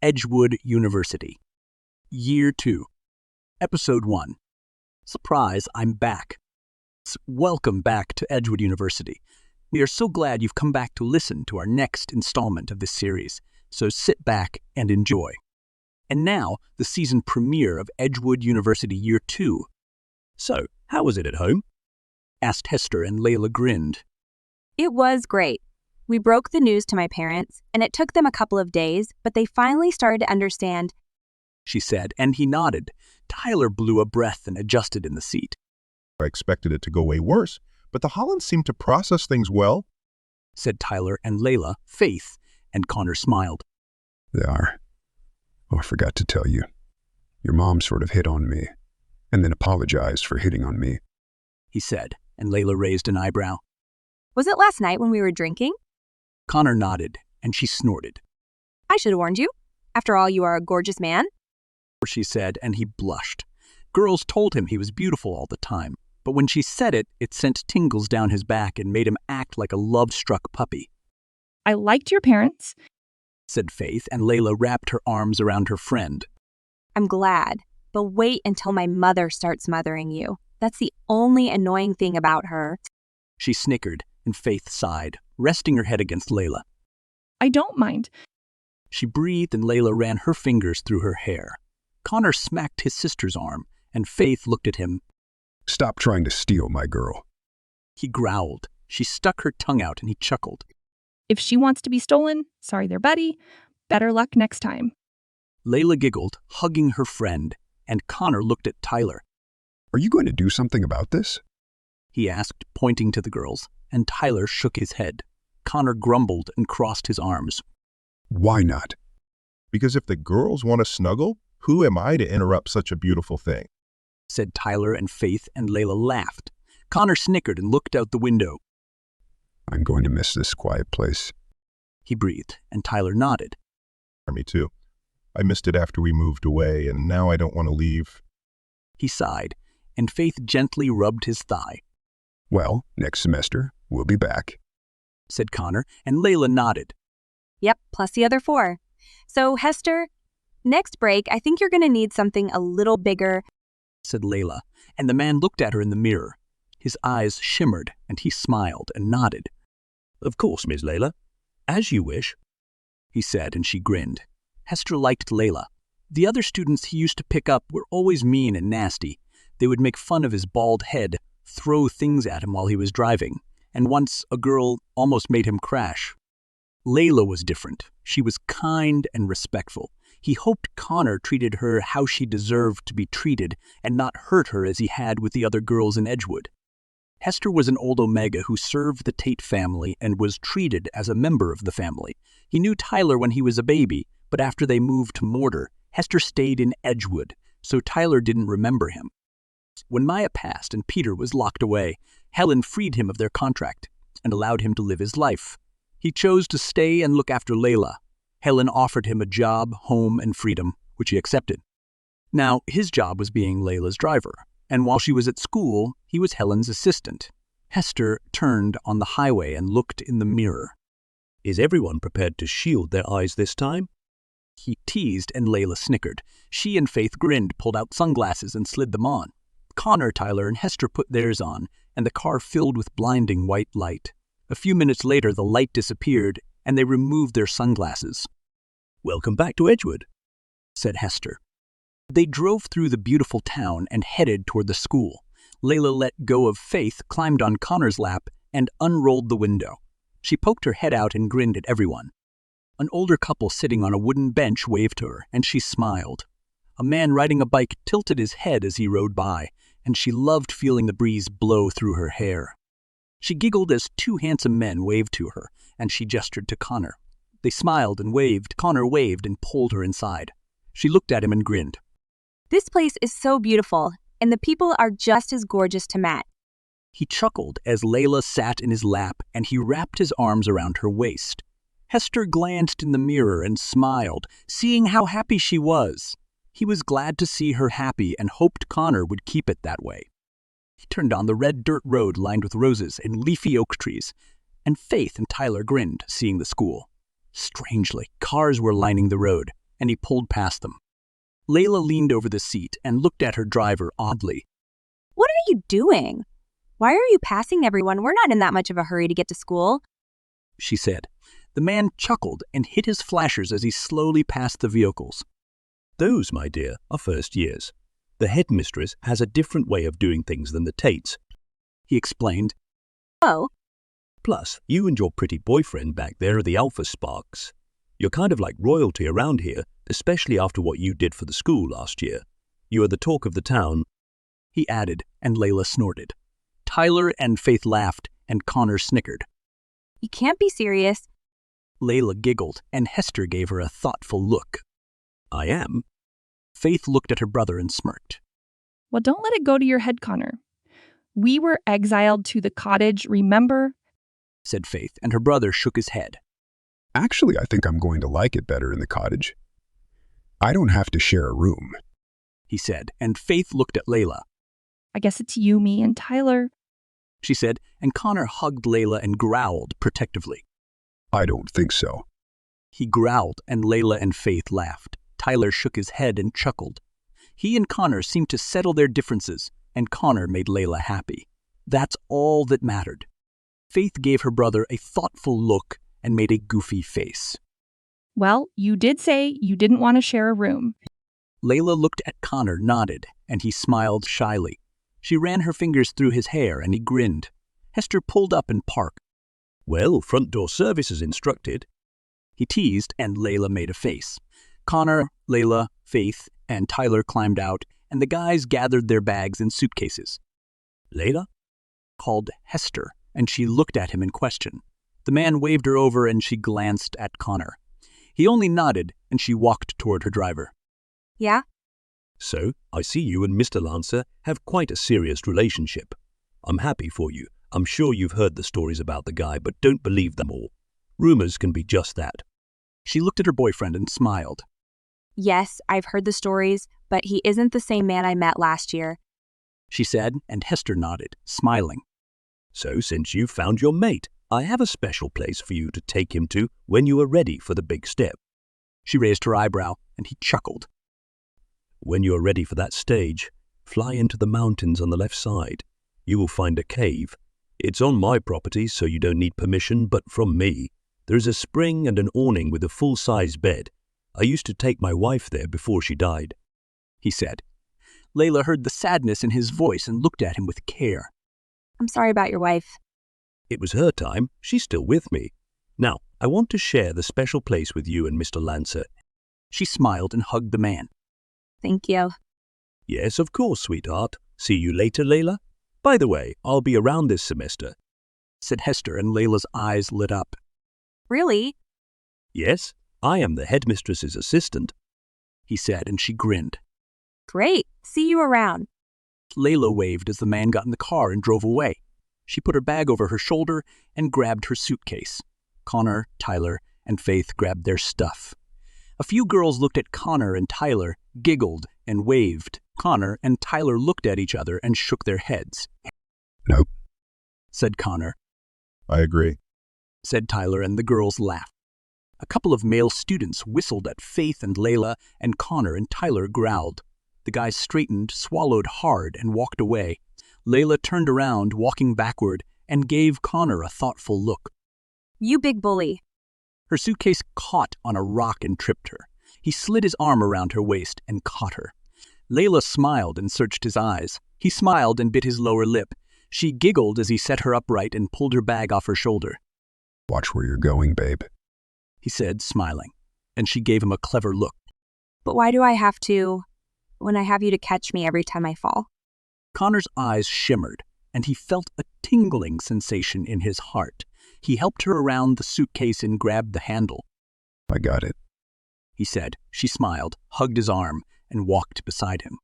Edgewood University. Year 2. Episode 1. Surprise, I'm back. Welcome back to Edgewood University. We are so glad you've come back to listen to our next installment of this series, so sit back and enjoy. And now, the season premiere of Edgewood University Year 2. So, how was it at home? Asked Hester, and Layla grinned. It was great. We broke the news to my parents, and it took them a couple of days, but they finally started to understand, she said, and he nodded. Tyler blew a breath and adjusted in the seat. I expected it to go way worse, but the Hollands seem to process things well, said Tyler, and Layla, Faith, and Connor smiled. They are. Oh, I forgot to tell you. Your mom sort of hit on me, and then apologized for hitting on me, he said, and Layla raised an eyebrow. Was it last night when we were drinking? Connor nodded, and she snorted. I should have warned you. After all, you are a gorgeous man, she said, and he blushed. Girls told him he was beautiful all the time, but when she said it, it sent tingles down his back and made him act like a love-struck puppy. I liked your parents, said Faith, and Layla wrapped her arms around her friend. I'm glad, but wait until my mother starts mothering you. That's the only annoying thing about her. She snickered, and Faith sighed, resting her head against Layla. I don't mind. She breathed, and Layla ran her fingers through her hair. Connor smacked his sister's arm, and Faith looked at him. Stop trying to steal my girl. He growled. She stuck her tongue out, and he chuckled. If she wants to be stolen, sorry there, buddy. Better luck next time. Layla giggled, hugging her friend, and Connor looked at Tyler. Are you going to do something about this? He asked, pointing to the girls, and Tyler shook his head. Connor grumbled and crossed his arms. Why not? because if the girls want to snuggle, who am I to interrupt such a beautiful thing? Said Tyler, and Faith and Layla laughed. Connor snickered and looked out the window. I'm going to miss this quiet place, he breathed, and Tyler nodded. Me too. I missed it after we moved away, and now I don't want to leave. He sighed, and Faith gently rubbed his thigh. Well, next semester, we'll be back, said Connor, and Layla nodded. Yep, plus the other 4. So, Hester, next break, I think you're going to need something a little bigger, said Layla, and the man looked at her in the mirror. His eyes shimmered, and he smiled and nodded. Of course, Miss Layla. As you wish, he said, and she grinned. Hester liked Layla. The other students he used to pick up were always mean and nasty. They would make fun of his bald head, throw things at him while he was driving, and once a girl almost made him crash. Layla was different. She was kind and respectful. He hoped Connor treated her how she deserved to be treated and not hurt her as he had with the other girls in Edgewood. Hester was an old Omega who served the Tate family and was treated as a member of the family. He knew Tyler when he was a baby, but after they moved to Mortar, Hester stayed in Edgewood, so Tyler didn't remember him. When Maya passed and Peter was locked away, Helen freed him of their contract and allowed him to live his life. He chose to stay and look after Layla. Helen offered him a job, home, and freedom, which he accepted. Now, his job was being Layla's driver, and while she was at school, he was Helen's assistant. Hester turned on the highway and looked in the mirror. Is everyone prepared to shield their eyes this time? He teased, and Layla snickered. She and Faith grinned, pulled out sunglasses, and slid them on. Connor, Tyler, and Hester put theirs on, and the car filled with blinding white light. A few minutes later, the light disappeared, and they removed their sunglasses. Welcome back to Edgewood, said Hester. They drove through the beautiful town and headed toward the school. Layla let go of Faith, climbed on Connor's lap, and unrolled the window. She poked her head out and grinned at everyone. An older couple sitting on a wooden bench waved to her, and she smiled. A man riding a bike tilted his head as he rode by, and she loved feeling the breeze blow through her hair. She giggled as 2 handsome men waved to her, and she gestured to Connor. They smiled and waved. Connor waved and pulled her inside. She looked at him and grinned. This place is so beautiful, and the people are just as gorgeous to Matt. He chuckled as Layla sat in his lap, and he wrapped his arms around her waist. Hester glanced in the mirror and smiled, seeing how happy she was. He was glad to see her happy and hoped Connor would keep it that way. He turned on the red dirt road lined with roses and leafy oak trees, and Faith and Tyler grinned, seeing the school. Strangely, cars were lining the road. and he pulled past them. Layla leaned over the seat and looked at her driver oddly. What are you doing? Why are you passing everyone? We're not in that much of a hurry to get to school, she said. The man chuckled and hit his flashers as he slowly passed the vehicles. Those, my dear, are first years. The headmistress has a different way of doing things than the Tates, he explained. Oh. Plus, you and your pretty boyfriend back there are the Alpha Sparks. You're kind of like royalty around here, especially after what you did for the school last year. You are the talk of the town, he added, and Layla snorted. Tyler and Faith laughed, and Connor snickered. You can't be serious. Layla giggled, and Hester gave her a thoughtful look. I am. Faith looked at her brother and smirked. Well, don't let it go to your head, Connor. We were exiled to the cottage, remember? Said Faith, and her brother shook his head. Actually, I think I'm going to like it better in the cottage. I don't have to share a room, he said, and Faith looked at Layla. I guess it's you, me, and Tyler, she said, and Connor hugged Layla and growled protectively. I don't think so. He growled, and Layla and Faith laughed. Tyler shook his head and chuckled. He and Connor seemed to settle their differences, and Connor made Layla happy. That's all that mattered. Faith gave her brother a thoughtful look and made a goofy face. Well, you did say you didn't want to share a room. Layla looked at Connor, nodded, and he smiled shyly. She ran her fingers through his hair, and he grinned. Hester pulled up and parked. Well, front door service is instructed, he teased, and Layla made a face. Connor, Layla, Faith, and Tyler climbed out, and the guys gathered their bags and suitcases. Layla? Called Hester, and she looked at him in question. The man waved her over, and she glanced at Connor. He only nodded, and she walked toward her driver. Yeah? So, I see you and Mr. Lancer have quite a serious relationship. I'm happy for you. I'm sure you've heard the stories about the guy, but don't believe them all. Rumors can be just that. She looked at her boyfriend and smiled. Yes, I've heard the stories, but he isn't the same man I met last year, she said, and Hester nodded, smiling. So, since you've found your mate, I have a special place for you to take him to when you are ready for the big step. She raised her eyebrow, and he chuckled. When you are ready for that stage, fly into the mountains on the left side. You will find a cave. It's on my property, so you don't need permission, but from me. There is a spring and an awning with a full-size bed. I used to take my wife there before she died, he said. Layla heard the sadness in his voice and looked at him with care. I'm sorry about your wife. It was her time. She's still with me. Now, I want to share the special place with you and Mr. Lancer. She smiled and hugged the man. Thank you. Yes, of course, sweetheart. See you later, Layla. By the way, I'll be around this semester, said Hester, and Layla's eyes lit up. Really? Yes, I am the headmistress's assistant, he said, and she grinned. Great. See you around. Layla waved as the man got in the car and drove away. She put her bag over her shoulder and grabbed her suitcase. Connor, Tyler, and Faith grabbed their stuff. A few girls looked at Connor and Tyler, giggled, and waved. Connor and Tyler looked at each other and shook their heads. Nope, said Connor. I agree, said Tyler, and the girls laughed. A couple of male students whistled at Faith and Layla, and Connor and Tyler growled. The guys straightened, swallowed hard, and walked away. Layla turned around, walking backward, and gave Connor a thoughtful look. You big bully. Her suitcase caught on a rock and tripped her. He slid his arm around her waist and caught her. Layla smiled and searched his eyes. He smiled and bit his lower lip. She giggled as he set her upright and pulled her bag off her shoulder. Watch where you're going, babe, he said, smiling, and she gave him a clever look. But why do I have to, when I have you to catch me every time I fall? Connor's eyes shimmered, and he felt a tingling sensation in his heart. He helped her around the suitcase and grabbed the handle. I got it, He said. She smiled, hugged his arm, and walked beside him.